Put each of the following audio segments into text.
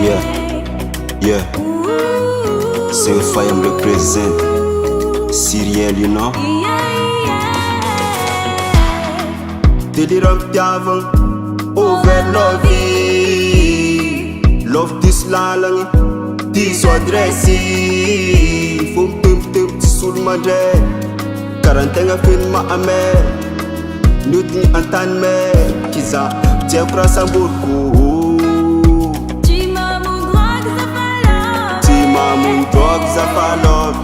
Yeah, c'est FAYA me représente. Syriel, you know. Délire un piavant, overlove. Love this lalang, this adressi. Fum tum ti sul madre. Karantenga fin ma ame. Nutni antan me. Kiza, tia prasa burku. Drugs are followed.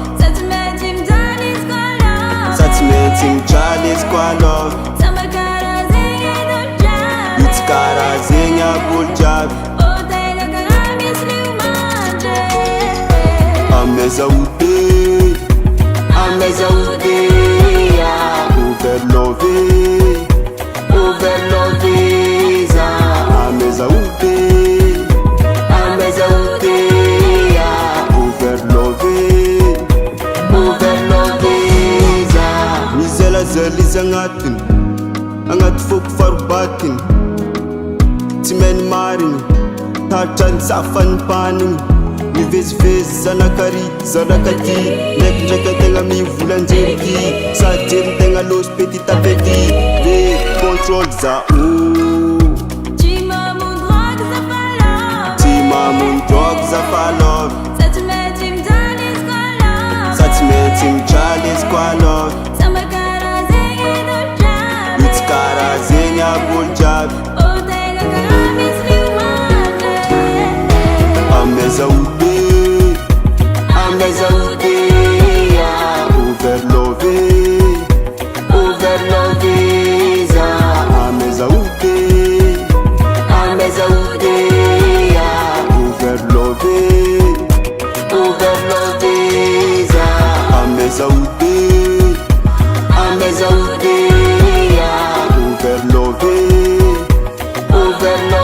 Satimenti mchali squalor. It's karazinha buljab. Ameza ude. Overlove. Overlove. Ameza ude. Zaliza ngatin, angat fok farbatin. Timen marin, tachan safan panin. Mi vez zanakari, zanakati. Nek jaka tenga mi vulanjeri. Sa jem tenga los petit à petit. Ve control za Tima mun drugs a falor. Tima mun drugs a falor. Satimentim danis squalor. Satimentim chalis squalor. Karazinha buljab. Ameza ude. Overlove. Overlove. Ameza ude. Overlove. Overlove. Ameza ude. Overlove.